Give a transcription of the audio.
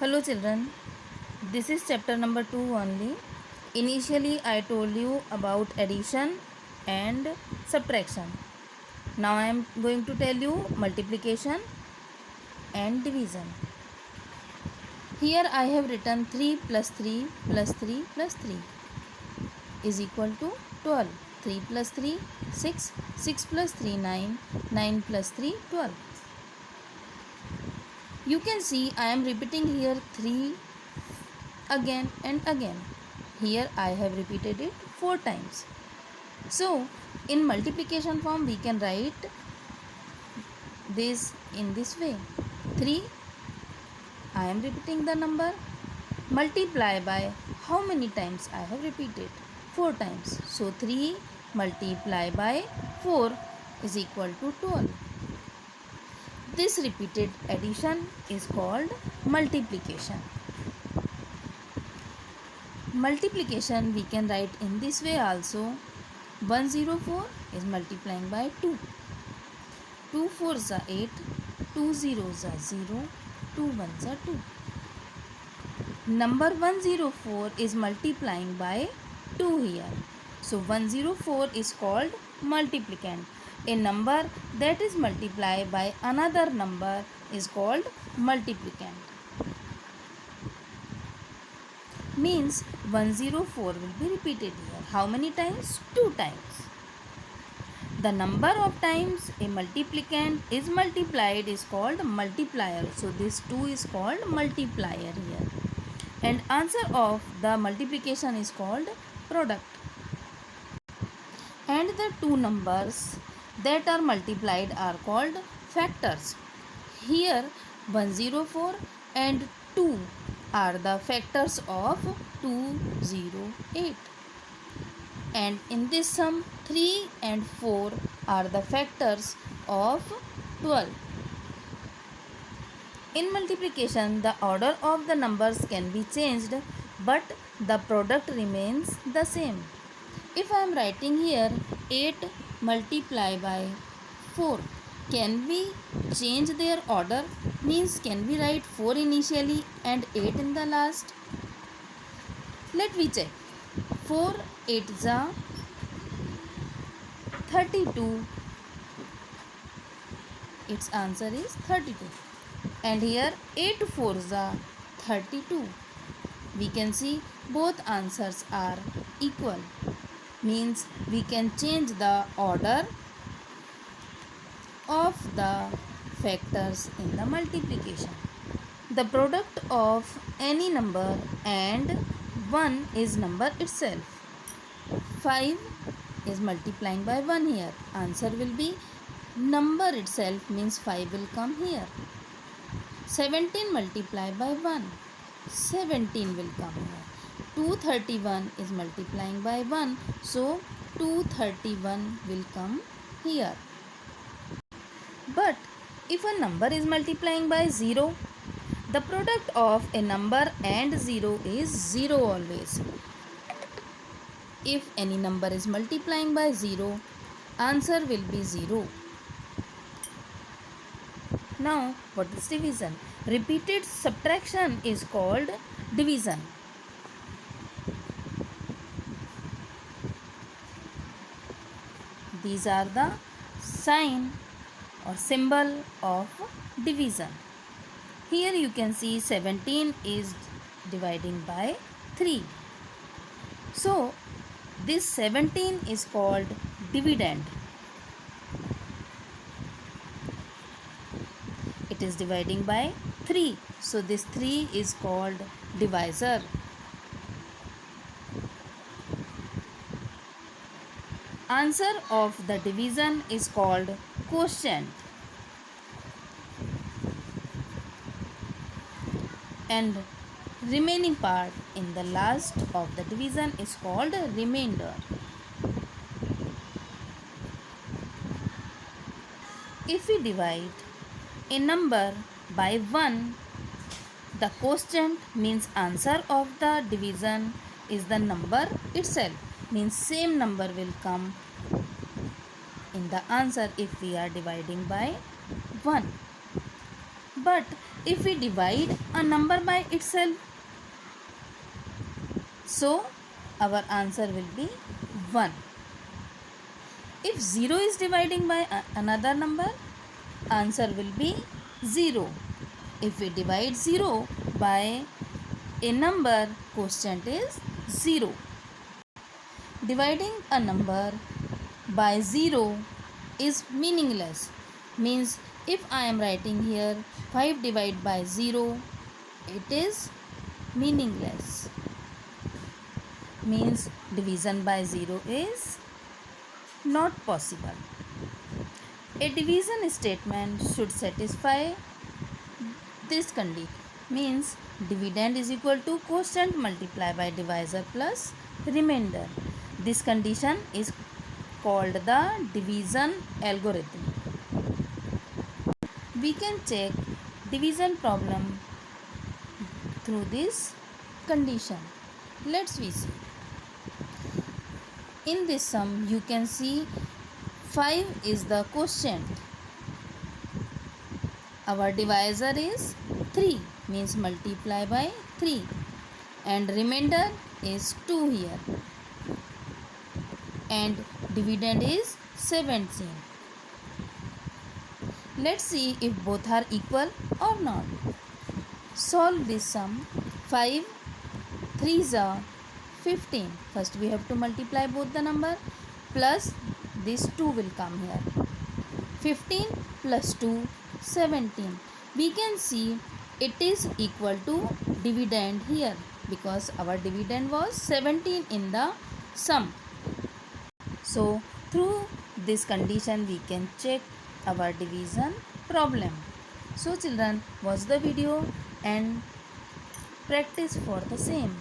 Hello children, this is chapter number 2 only. Initially I told you about addition and subtraction. Now I am going to tell you multiplication and division. Here I have written 3 plus 3 plus 3 plus 3 is equal to 12. 3 plus 3 6, 6 plus 3 9, 9 plus 3 12. You can see I am repeating here 3 again and again. Here I have repeated it 4 times. So in multiplication form we can write this in this way. 3, I am repeating the number, multiply by how many times I have repeated? 4 times. So 3 multiply by 4 is equal to 12. This repeated addition is called multiplication. Multiplication we can write in this way also. 104 is multiplying by 2. 2 4s are 8, 2 zeros are 0, 2 1s are 2. Number 104 is multiplying by 2 here. So 104 is called multiplicand. A number that is multiplied by another number is called multiplicand. Means 104 will be repeated here. How many times? 2 times. The number of times a multiplicand is multiplied is called multiplier. So this 2 is called multiplier here. And answer of the multiplication is called product. And the two numbers that are multiplied are called factors. Here 104 and 2 are the factors of 208. And in this sum 3 and 4 are the factors of 12. In multiplication the order of the numbers can be changed but the product remains the same. If I am writing here 8 multiply by 4, can we change their order? Means can we write 4 initially and 8 in the last? Let me check. 4 8s are 32. Its answer is 32. And here 8 4s are 32. We can see both answers are equal. Means we can change the order of the factors in the multiplication. The product of any number and 1 is number itself. 5 is multiplying by 1 here. Answer will be number itself, means 5 will come here. 17 multiplied by 1. 17 will come here. 231 is multiplying by 1. So 231 will come here. But if a number is multiplying by 0, the product of a number and 0 is 0 always. If any number is multiplying by 0, answer will be 0. Now, what is division? Repeated subtraction is called division. These are the sign or symbol of division. Here you can see 17 is dividing by 3. So, this 17 is called dividend. It is dividing by 3. So, this 3 is called divisor. Answer of the division is called quotient. And remaining part in the last of the division is called remainder. If we divide a number by 1, the quotient means answer of the division is the number itself. Means same number will come in the answer if we are dividing by 1. But if we divide a number by itself? So our answer will be 1. If 0 is dividing by another number, answer will be 0. If we divide 0 by a number, quotient is 0. Dividing a number by 0 is meaningless. Means if I am writing here 5 divided by 0, it is meaningless. Means division by 0 is not possible. A division statement should satisfy this condition. Means dividend is equal to quotient multiplied by divisor plus remainder. This condition is called the division algorithm. We can check division problem through this condition. Let's we see. In this sum you can see 5 is the quotient. Our divisor is 3, means multiply by 3, and remainder is 2 here, and dividend is 17. Let's see if both are equal or not. Solve this sum. 5 3s are 15. First we have to multiply both the number, plus this 2 will come here. 15 plus 2, 17. We can see it is equal to dividend here, because our dividend was 17 in the sum. So through this condition we can check our division problem. So children, watch the video and practice for the same.